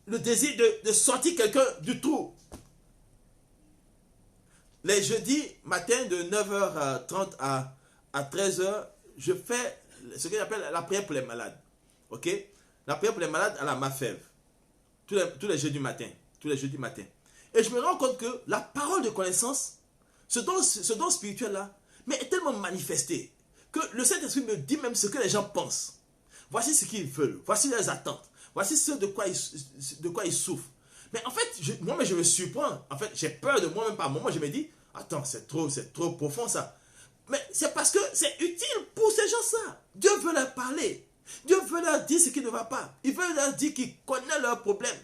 le désir de sortir quelqu'un du trou. Les jeudis matin de 9h30 à 13h, je fais ce que j'appelle la prière pour les malades. Ok? La prière pour les malades à la Mafève. Tous les jeudis matin. Tous les jeudis matin. Et je me rends compte que la parole de connaissance, ce don spirituel-là, mais est tellement manifesté que le Saint-Esprit me dit même ce que les gens pensent. Voici ce qu'ils veulent. Voici leurs attentes. Voici ce de quoi ils souffrent. Mais en fait, moi, je me surprends. En fait, j'ai peur de moi-même par moment. Je me dis, attends, c'est trop profond ça. Mais c'est parce que c'est utile pour ces gens-là. Dieu veut leur parler. Dieu veut leur dire ce qui ne va pas. Il veut leur dire qu'il connaît leurs problèmes.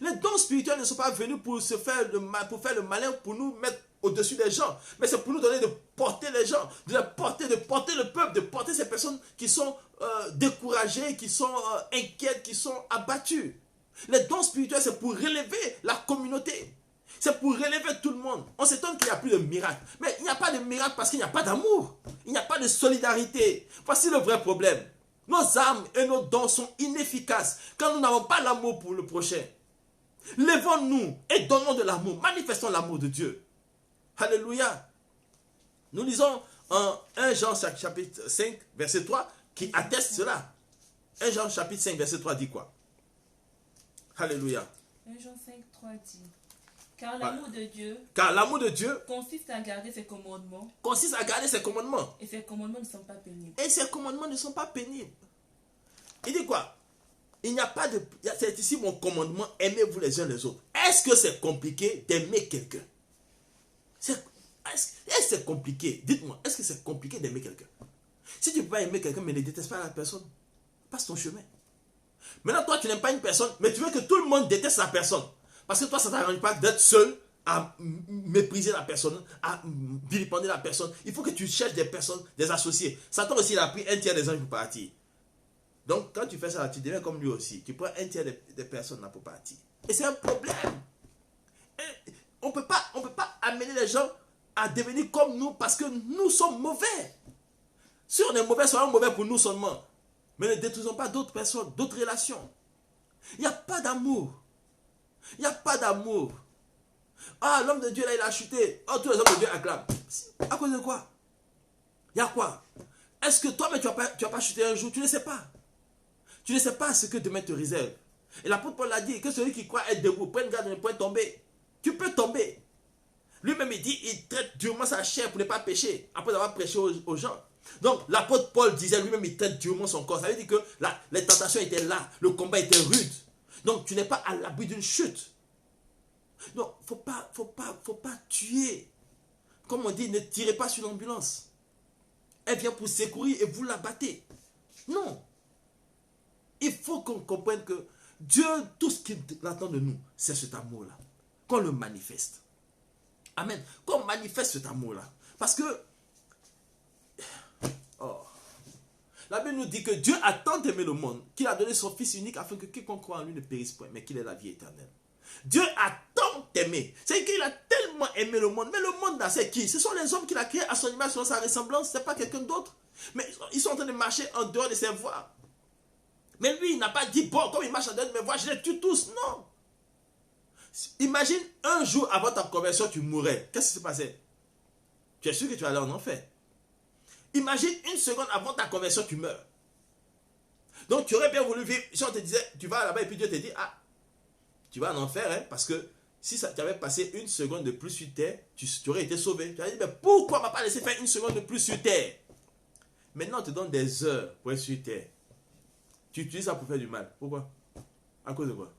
Les dons spirituels ne sont pas venus pour faire le malin, pour nous mettre au-dessus des gens. Mais c'est pour nous donner de porter les gens, de porter le peuple, de porter ces personnes qui sont découragées, qui sont inquiètes, qui sont abattues. Les dons spirituels, c'est pour relever la communauté. C'est pour relever tout le monde. On s'étonne qu'il n'y a plus de miracle. Mais il n'y a pas de miracle parce qu'il n'y a pas d'amour. Il n'y a pas de solidarité. Voici le vrai problème. Nos âmes et nos dons sont inefficaces quand nous n'avons pas l'amour pour le prochain. Lèvons-nous et donnons de l'amour. Manifestons l'amour de Dieu. Alléluia. Nous lisons en 1 Jean chapitre 5, verset 3, qui atteste cela. 1 Jean chapitre 5, verset 3 dit quoi? Alléluia. 1 Jean 5, 3 dit, car l'amour de Dieu consiste à garder ses commandements. Et ses commandements ne sont pas pénibles. Il dit quoi? Il n'y a pas de... C'est ici mon commandement, aimez-vous les uns les autres. Est-ce que c'est compliqué d'aimer quelqu'un? Est-ce que c'est compliqué? Dites-moi, est-ce que c'est compliqué d'aimer quelqu'un? Si tu ne peux pas aimer quelqu'un, mais ne déteste pas la personne, passe ton chemin. Maintenant, toi, tu n'aimes pas une personne, mais tu veux que tout le monde déteste la personne. Parce que toi, ça ne t'arrange pas d'être seul à mépriser la personne, à vilipender la personne. Il faut que tu cherches des personnes, des associés. Satan aussi, il a pris un tiers des gens pour partir. Donc, quand tu fais ça, tu deviens comme lui aussi. Tu prends un tiers des personnes là pour partir. Et c'est un problème. Et on ne peut pas amener les gens à devenir comme nous parce que nous sommes mauvais. Si on est mauvais, soyons mauvais pour nous seulement. Mais ne détruisons pas d'autres personnes, d'autres relations. Il n'y a pas d'amour. Il n'y a pas d'amour. Ah, l'homme de Dieu là, il a chuté. Oh, tous les hommes de Dieu acclament. À cause de quoi? Il y a quoi? Est-ce que toi, mais tu vas pas chuter un jour? Tu ne sais pas. Tu ne sais pas ce que demain te réserve. Et l'apôtre Paul a dit que celui qui croit être debout, prenne garde de ne point tomber. Tu peux tomber. Lui-même, il dit, il traite durement sa chair pour ne pas pécher, après avoir prêché aux gens. Donc, l'apôtre Paul disait lui-même, il traite durement son corps. Ça veut dire que les tentations étaient là, le combat était rude. Donc, tu n'es pas à l'abri d'une chute. Donc, faut pas tuer. Comme on dit, ne tirez pas sur l'ambulance. Elle vient pour secourir et vous la battez. Non. Il faut qu'on comprenne que Dieu, tout ce qu'il attend de nous, c'est cet amour-là. Qu'on le manifeste. Amen. Qu'on manifeste cet amour-là. Parce que la Bible nous dit que Dieu a tant aimé le monde qu'il a donné son Fils unique afin que quiconque croit en lui ne périsse point, mais qu'il ait la vie éternelle. Dieu a tant t'aimer. C'est qu'il a tellement aimé le monde. Mais le monde là, c'est qui? Ce sont les hommes qu'il a créés à son image, selon sa ressemblance. Ce n'est pas quelqu'un d'autre. Mais ils sont en train de marcher en dehors de ses voies. Mais lui, il n'a pas dit, bon, comme il marche en dehors de mes voies, je les tue tous. Non. Imagine un jour avant ta conversion, tu mourrais. Qu'est-ce qui se passait? Tu es sûr que tu vas aller en enfer. Imagine une seconde avant ta conversion, tu meurs. Donc tu aurais bien voulu vivre. Si on te disait, tu vas là-bas et puis Dieu te dit, ah, tu vas en enfer, hein, parce que si tu avais passé une seconde de plus sur terre, tu aurais été sauvé. Tu as dit, mais pourquoi on ne m'a pas laissé faire une seconde de plus sur terre? Maintenant, on te donne des heures pour être sur terre. Tu utilises ça pour faire du mal. Pourquoi? À cause de quoi?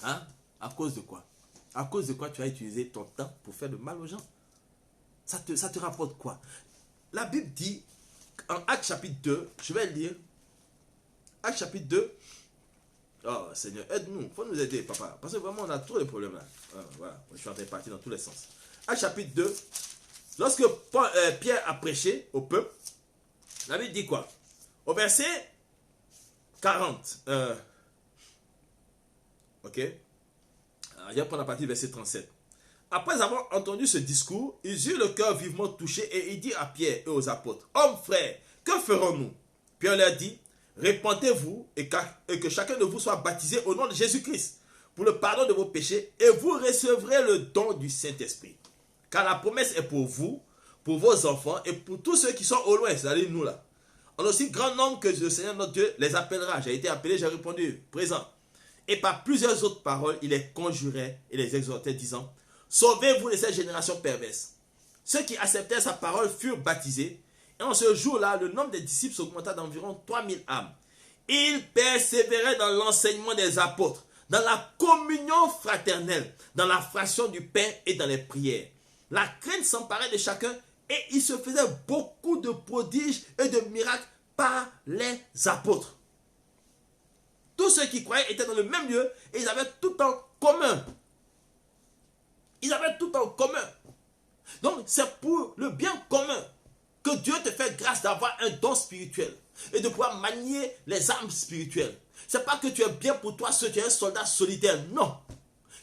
Hein? À cause de quoi? À cause de quoi tu as utilisé ton temps pour faire du mal aux gens? Ça te rapporte quoi? La Bible dit, en Actes chapitre 2, je vais lire, Actes chapitre 2, oh Seigneur, aide-nous, il faut nous aider, papa, parce que vraiment on a trop de problèmes là. Voilà, je suis en train de partir dans tous les sens. Actes chapitre 2, lorsque Pierre a prêché au peuple, la Bible dit quoi? Au verset 40, ok, alors, je vais prendre la partie du verset 37. Après avoir entendu ce discours, ils eurent le cœur vivement touché et ils dirent à Pierre et aux apôtres, « Hommes frères, que ferons-nous » Pierre leur dit, « Répentez-vous et que chacun de vous soit baptisé au nom de Jésus-Christ pour le pardon de vos péchés et vous recevrez le don du Saint-Esprit. Car la promesse est pour vous, pour vos enfants et pour tous ceux qui sont au loin, c'est-à-dire nous là. En aussi grand nombre que le Seigneur notre Dieu les appellera. J'ai été appelé, j'ai répondu, présent. Et par plusieurs autres paroles, il les conjurait et les exhortait, disant, sauvez-vous de cette génération perverse. Ceux qui acceptèrent sa parole furent baptisés. Et en ce jour-là, le nombre des disciples s'augmenta d'environ 3000 âmes. Ils persévéraient dans l'enseignement des apôtres, dans la communion fraternelle, dans la fraction du pain et dans les prières. La crainte s'emparait de chacun et il se faisait beaucoup de prodiges et de miracles par les apôtres. Tous ceux qui croyaient étaient dans le même lieu et ils avaient tout en commun. Ils avaient tout en commun. Donc, c'est pour le bien commun que Dieu te fait grâce d'avoir un don spirituel et de pouvoir manier les armes spirituelles. Ce n'est pas que tu es bien pour toi, tu es un soldat solitaire. Non.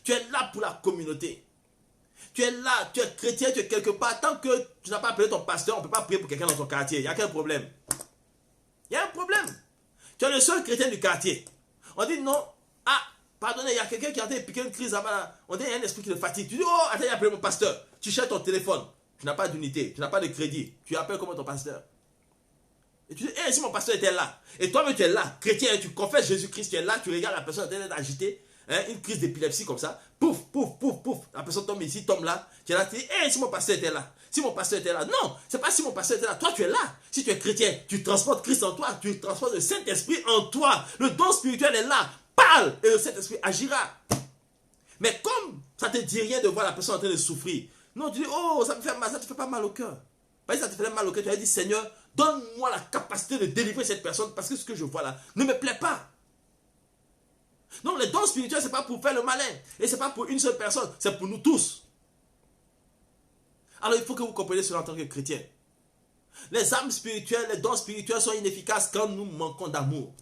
Tu es là pour la communauté. Tu es là, tu es chrétien, tu es quelque part. Tant que tu n'as pas appelé ton pasteur, on ne peut pas prier pour quelqu'un dans ton quartier. Il y a quel problème? Il y a un problème. Tu es le seul chrétien du quartier. On dit non. Ah, pardonnez, il y a quelqu'un qui a piqué une crise là-bas. On dit il y a un esprit qui le fatigue. Tu dis oh, attends, il a appelé mon pasteur. Tu cherches ton téléphone. Tu n'as pas d'unité. Tu n'as pas de crédit. Tu appelles comment ton pasteur? Et tu dis, hey, si mon pasteur était là. Et toi-même tu es là, chrétien, tu confesses Jésus-Christ, tu es là, tu regardes la personne en train d'agiter, hein, une crise d'épilepsie comme ça. Pouf, pouf, pouf, pouf. La personne tombe ici, tombe là. Tu es là, tu dis, hey, si mon pasteur était là. Si mon pasteur était là. Non, c'est pas si mon pasteur était là. Toi, tu es là. Si tu es chrétien, tu transportes Christ en toi. Tu transportes le Saint-Esprit en toi. Le don spirituel est là. Parle et le Saint-Esprit agira. Mais comme ça ne te dit rien de voir la personne en train de souffrir. Non, tu dis, oh, ça me fait mal. Ça ne te fait pas mal au cœur. Parce que ça te fait mal au cœur. Tu as dit, Seigneur, donne-moi la capacité de délivrer cette personne parce que ce que je vois là ne me plaît pas. Donc les dons spirituels, ce n'est pas pour faire le malin. Et ce n'est pas pour une seule personne. C'est pour nous tous. Alors il faut que vous compreniez cela en tant que chrétien. Les âmes spirituelles, les dons spirituels sont inefficaces quand nous manquons d'amour.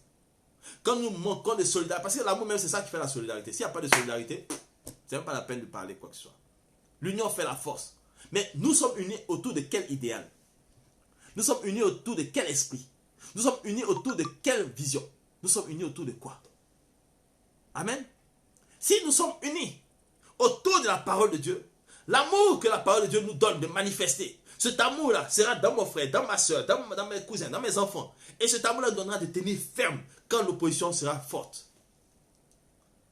Quand nous manquons de solidarité. Parce que l'amour même, c'est ça qui fait la solidarité. S'il n'y a pas de solidarité, ce n'est même pas la peine de parler quoi que ce soit. L'union fait la force. Mais nous sommes unis autour de quel idéal? Nous sommes unis autour de quel esprit? Nous sommes unis autour de quelle vision? Nous sommes unis autour de quoi? Amen. Si nous sommes unis autour de la parole de Dieu, l'amour que la parole de Dieu nous donne de manifester, cet amour-là sera dans mon frère, dans ma soeur, dans mes cousins, dans mes enfants. Et cet amour-là donnera de tenir ferme quand l'opposition sera forte.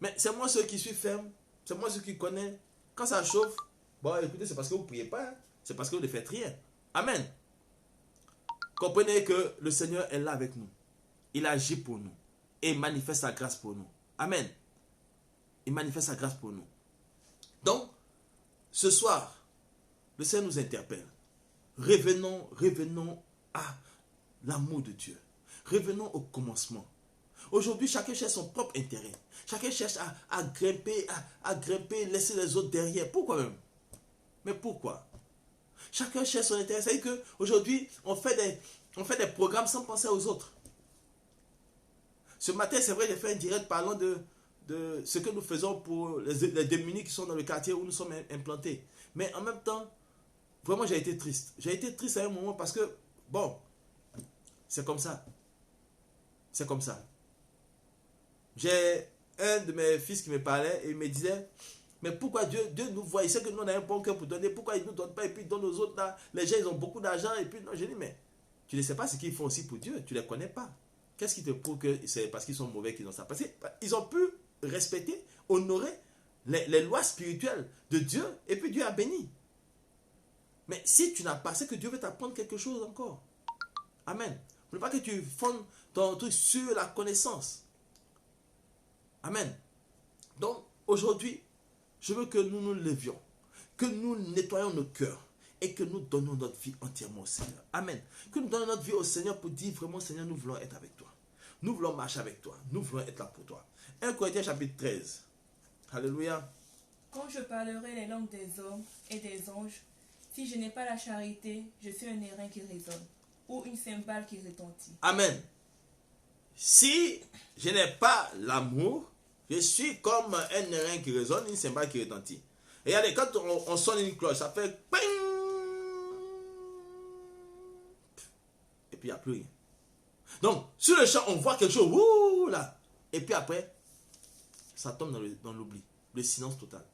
Mais c'est moi ceux qui suis ferme, c'est moi ceux qui connaissent. Quand ça chauffe, bon écoutez, c'est parce que vous ne priez pas, hein? C'est parce que vous ne faites rien. Amen. Comprenez que le Seigneur est là avec nous. Il agit pour nous. Et il manifeste sa grâce pour nous. Amen. Il manifeste sa grâce pour nous. Donc, ce soir, le Seigneur nous interpelle. Revenons à l'amour de Dieu. Revenons au commencement. Aujourd'hui, chacun cherche son propre intérêt. Chacun cherche à grimper, laisser les autres derrière. Pourquoi même? Mais pourquoi? Chacun cherche son intérêt. C'est-à-dire qu'aujourd'hui, on fait des programmes sans penser aux autres. Ce matin, c'est vrai, j'ai fait un direct parlant de ce que nous faisons pour les démunis qui sont dans le quartier où nous sommes implantés. Mais en même temps, vraiment j'ai été triste. J'ai été triste à un moment parce que, bon, c'est comme ça. C'est comme ça. J'ai un de mes fils qui me parlait et il me disait, mais pourquoi Dieu nous voit, il sait que nous on a un bon cœur pour donner, pourquoi il ne nous donne pas et puis il donne aux autres là, les gens ils ont beaucoup d'argent et puis non, je dis mais tu ne sais pas ce qu'ils font aussi pour Dieu, tu ne les connais pas. Qu'est-ce qui te prouve que c'est parce qu'ils sont mauvais qu'ils ont ça? Parce qu'ils ont pu respecter, honorer les lois spirituelles de Dieu et puis Dieu a béni. Mais si tu n'as pas, c'est que Dieu veut t'apprendre quelque chose encore. Amen. Il ne veut pas que tu fondes ton truc sur la connaissance. Amen. Donc aujourd'hui, je veux que nous nous levions, que nous nettoyions nos cœurs et que nous donnons notre vie entièrement au Seigneur. Amen. Que nous donnons notre vie au Seigneur pour dire vraiment, Seigneur, nous voulons être avec toi. Nous voulons marcher avec toi. Nous voulons être là pour toi. 1 Corinthiens chapitre 13. Alléluia. Quand je parlerai les langues des hommes et des anges, si je n'ai pas la charité, je suis un airain qui résonne ou une cymbale qui retentit. Amen. Si je n'ai pas l'amour, je suis comme un airain qui résonne, une cymbale qui retentit. Et regardez, quand on sonne une cloche, ça fait ping. Et puis il n'y a plus rien. Donc, sur le champ, on voit quelque chose, ouh, là. Et puis après, ça tombe dans l'oubli, le silence total.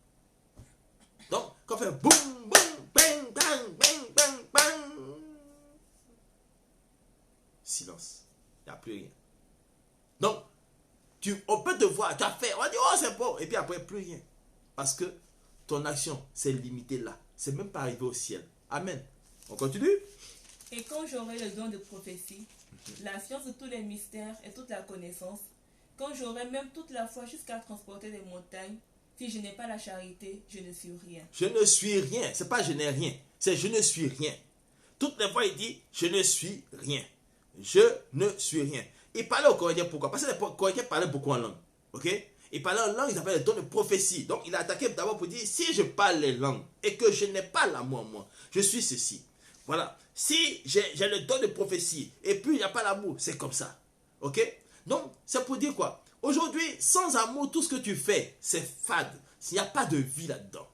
Donc, quand on fait boum, boum, bang, bang, bang, bang, bang, silence, il n'y a plus rien. Donc, on peut te voir, tu as fait, on dit, oh c'est bon, et puis après, plus rien. Parce que ton action, c'est limité là. C'est même pas arrivé au ciel. Amen. On continue. Et quand j'aurai le don de prophétie, la science de tous les mystères et toute la connaissance, quand j'aurai même toute la foi jusqu'à transporter des montagnes, si je n'ai pas la charité, je ne suis rien. Je ne suis rien. C'est pas je n'ai rien. C'est je ne suis rien. Toutes les fois, il dit je ne suis rien. Je ne suis rien. Il parlait aux Corinthiens pourquoi? Parce que les Corinthiens parlaient beaucoup en langue. Ok? Il parlait en langue, ils avaient le don de prophétie. Donc il a attaqué d'abord pour dire si je parle les langues et que je n'ai pas l'amour en moi, je suis ceci. Voilà. Si j'ai le don de prophétie et puis il n'y a pas l'amour, c'est comme ça. Ok? Donc c'est pour dire quoi? Aujourd'hui, sans amour, tout ce que tu fais, c'est fade. Il n'y a pas de vie là-dedans.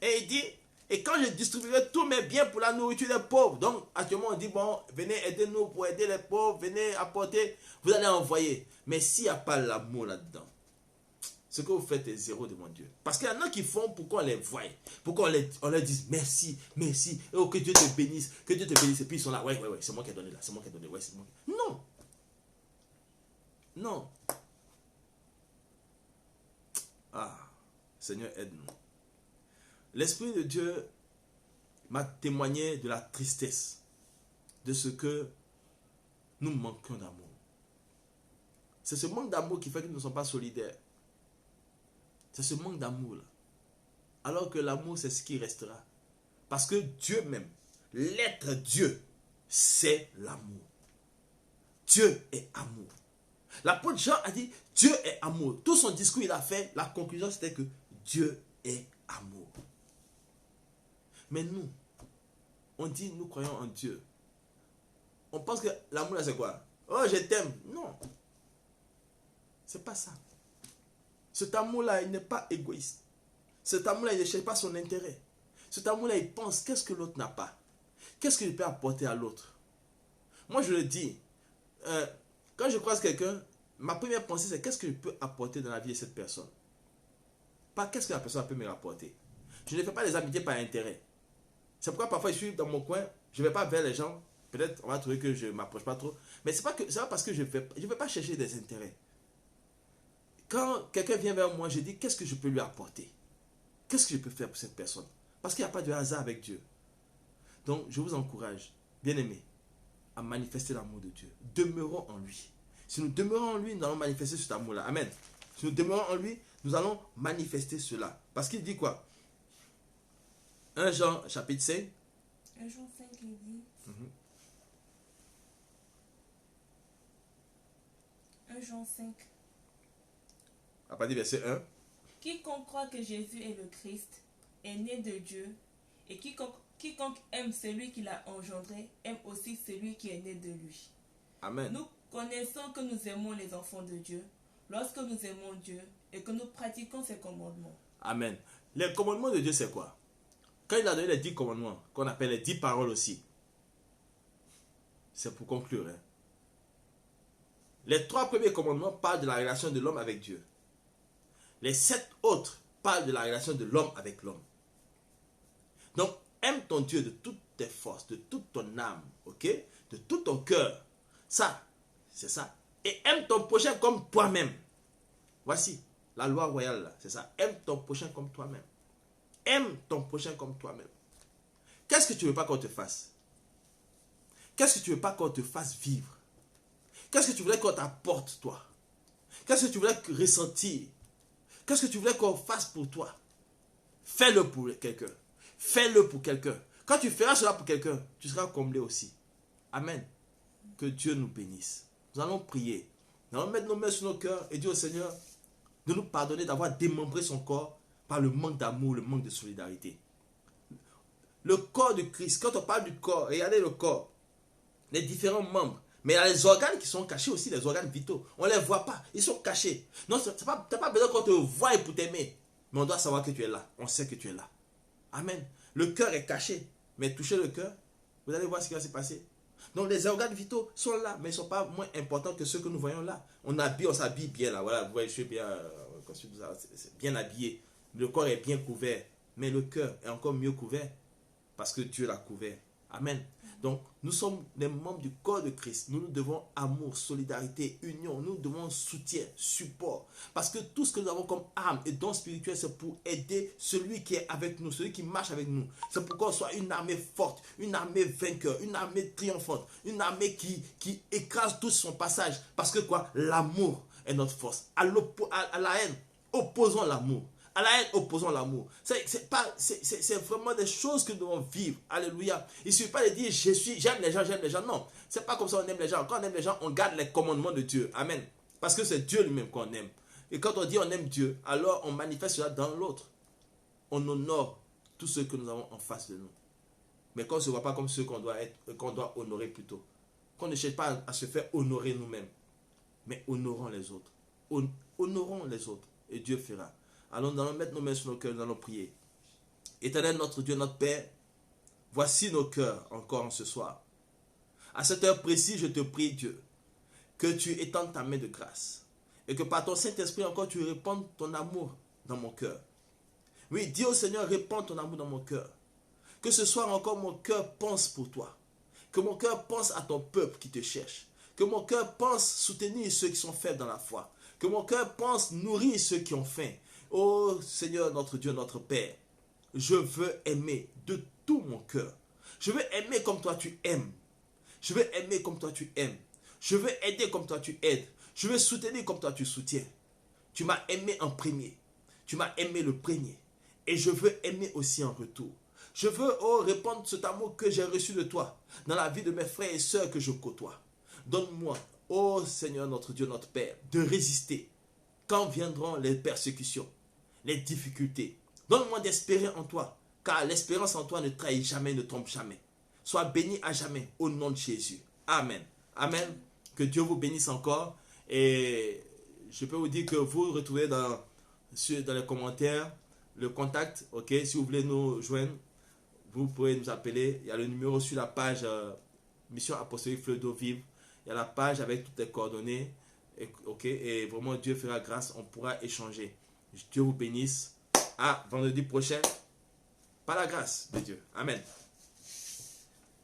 Et il dit, et quand je distribuerai tous mes biens pour la nourriture des pauvres, donc actuellement on dit, bon, venez aider-nous pour aider les pauvres, venez apporter, vous allez envoyer. Mais s'il n'y a pas l'amour là-dedans, ce que vous faites est zéro devant Dieu. Parce qu'il y en a qui font pour qu'on les voie, pour qu'on leur dise merci, merci, oh, que Dieu te bénisse, que Dieu te bénisse. Et puis ils sont là, ouais, c'est moi qui ai donné là, c'est moi qui ai donné, ouais, c'est moi. Non. Non. Ah, Seigneur, aide-nous. L'Esprit de Dieu m'a témoigné de la tristesse, de ce que nous manquons d'amour. C'est ce manque d'amour qui fait que nous ne sommes pas solidaires. C'est ce manque d'amour-là. Alors que l'amour, c'est ce qui restera. Parce que Dieu même, l'être Dieu, c'est l'amour. Dieu est amour. L'apôtre Jean a dit, Dieu est amour. Tout son discours, il a fait, la conclusion, c'était que Dieu est amour. Mais nous, on dit, nous croyons en Dieu. On pense que l'amour, là, c'est quoi? Oh, je t'aime. Non. C'est pas ça. Cet amour-là, il n'est pas égoïste. Cet amour-là, il ne cherche pas son intérêt. Cet amour-là, il pense, qu'est-ce que l'autre n'a pas? Qu'est-ce qu'il peut apporter à l'autre? Moi, je le dis, quand je croise quelqu'un, ma première pensée, c'est qu'est-ce que je peux apporter dans la vie de cette personne? Pas qu'est-ce que la personne peut me rapporter. Je ne fais pas des amitiés par intérêt. C'est pourquoi parfois je suis dans mon coin, je ne vais pas vers les gens. Peut-être on va trouver que je ne m'approche pas trop. Mais c'est pas parce que je ne vais pas chercher des intérêts. Quand quelqu'un vient vers moi, je dis qu'est-ce que je peux lui apporter? Qu'est-ce que je peux faire pour cette personne? Parce qu'il n'y a pas de hasard avec Dieu. Donc je vous encourage, bien-aimés, à manifester l'amour de Dieu. Demeurons en lui. Si nous demeurons en lui, nous allons manifester cet amour-là. Amen. Si nous demeurons en lui, nous allons manifester cela. Parce qu'il dit quoi? 1 Jean chapitre 5. 1 Jean 5, il dit. 1 Jean 5. À partir du verset 1. Quiconque croit que Jésus est le Christ est né de Dieu, et quiconque aime celui qui l'a engendré aime aussi celui qui est né de lui. Amen. Nous connaissons que nous aimons les enfants de Dieu lorsque nous aimons Dieu et que nous pratiquons ses commandements. Amen. Les commandements de Dieu, c'est quoi? Quand il a donné les 10 commandements, qu'on appelle les 10 paroles aussi, c'est pour conclure. Hein. Les 3 premiers commandements parlent de la relation de l'homme avec Dieu. Les 7 autres parlent de la relation de l'homme avec l'homme. Donc, aime ton Dieu de toutes tes forces, de toute ton âme, ok? De tout ton cœur. Ça, c'est ça. Et aime ton prochain comme toi-même. Voici la loi royale, là, c'est ça. Aime ton prochain comme toi-même. Aime ton prochain comme toi-même. Qu'est-ce que tu ne veux pas qu'on te fasse? Qu'est-ce que tu ne veux pas qu'on te fasse vivre? Qu'est-ce que tu voudrais qu'on t'apporte, toi? Qu'est-ce que tu voudrais ressentir? Qu'est-ce que tu voudrais qu'on fasse pour toi? Fais-le pour quelqu'un. Fais-le pour quelqu'un. Quand tu feras cela pour quelqu'un, tu seras comblé aussi. Amen. Que Dieu nous bénisse. Nous allons prier. Nous allons mettre nos mains sur nos cœurs et dire au Seigneur de nous pardonner d'avoir démembré son corps par le manque d'amour, le manque de solidarité. Le corps de Christ, quand on parle du corps, regardez le corps, les différents membres, mais il y a les organes qui sont cachés aussi, les organes vitaux. On ne les voit pas, ils sont cachés. Non, tu n'as pas besoin qu'on te voie pour t'aimer, mais on doit savoir que tu es là. On sait que tu es là. Amen. Le cœur est caché, mais touchez le cœur, vous allez voir ce qui va se passer. Donc les organes vitaux sont là, mais ils ne sont pas moins importants que ceux que nous voyons là. On s'habille bien là, voilà, vous voyez, je suis bien, bien habillé. Le corps est bien couvert, mais le cœur est encore mieux couvert parce que Dieu l'a couvert. Amen. Donc, nous sommes les membres du corps de Christ. Nous devons amour, solidarité, union. Nous devons soutien, support. Parce que tout ce que nous avons comme âme et don spirituel, c'est pour aider celui qui est avec nous, celui qui marche avec nous. C'est pour qu'on soit une armée forte, une armée vainqueur, une armée triomphante, une armée qui écrase tout son passage. Parce que quoi? L'amour est notre force. À la haine, opposons l'amour. À la haine, opposons l'amour. C'est vraiment des choses que nous devons vivre. Alléluia. Il ne suffit pas de dire j'aime les gens, j'aime les gens. Non, c'est pas comme ça on aime les gens. Quand on aime les gens, on garde les commandements de Dieu. Amen. Parce que c'est Dieu lui-même qu'on aime. Et quand on dit on aime Dieu, alors on manifeste cela dans l'autre. On honore tous ceux que nous avons en face de nous. Mais qu'on ne se voit pas comme ceux qu'on doit honorer plutôt. Qu'on ne cherche pas à se faire honorer nous-mêmes. Mais honorons les autres. Honorons les autres. Et Dieu fera. Alors nous allons mettre nos mains sur nos cœurs, nous allons prier. Éternel notre Dieu, notre Père, voici nos cœurs encore en ce soir. À cette heure précise, je te prie Dieu, que tu étendes ta main de grâce et que par ton Saint-Esprit encore tu répandes ton amour dans mon cœur. Oui, dis au Seigneur, répands ton amour dans mon cœur. Que ce soir encore mon cœur pense pour toi. Que mon cœur pense à ton peuple qui te cherche. Que mon cœur pense soutenir ceux qui sont faibles dans la foi. Que mon cœur pense nourrir ceux qui ont faim. Oh Seigneur, notre Dieu, notre Père, je veux aimer de tout mon cœur. Je veux aimer comme toi tu aimes. Je veux aimer comme toi tu aimes. Je veux aider comme toi tu aides. Je veux soutenir comme toi tu soutiens. Tu m'as aimé en premier. Tu m'as aimé le premier. Et je veux aimer aussi en retour. Je veux répandre cet amour que j'ai reçu de toi dans la vie de mes frères et sœurs que je côtoie. Donne-moi, oh Seigneur, notre Dieu, notre Père, de résister quand viendront les persécutions, les difficultés. Donne-moi d'espérer en toi, car l'espérance en toi ne trahit jamais, ne trompe jamais. Sois béni à jamais, au nom de Jésus. Amen. Amen. Que Dieu vous bénisse encore. Et je peux vous dire que vous retrouvez dans les commentaires le contact. Ok, si vous voulez nous joindre, vous pouvez nous appeler. Il y a le numéro sur la page Mission Apostolique Fleuve d'eau vive. Il y a la page avec toutes les coordonnées. Et vraiment, Dieu fera grâce. On pourra échanger. Dieu vous bénisse. À vendredi prochain. Par la grâce de Dieu. Amen.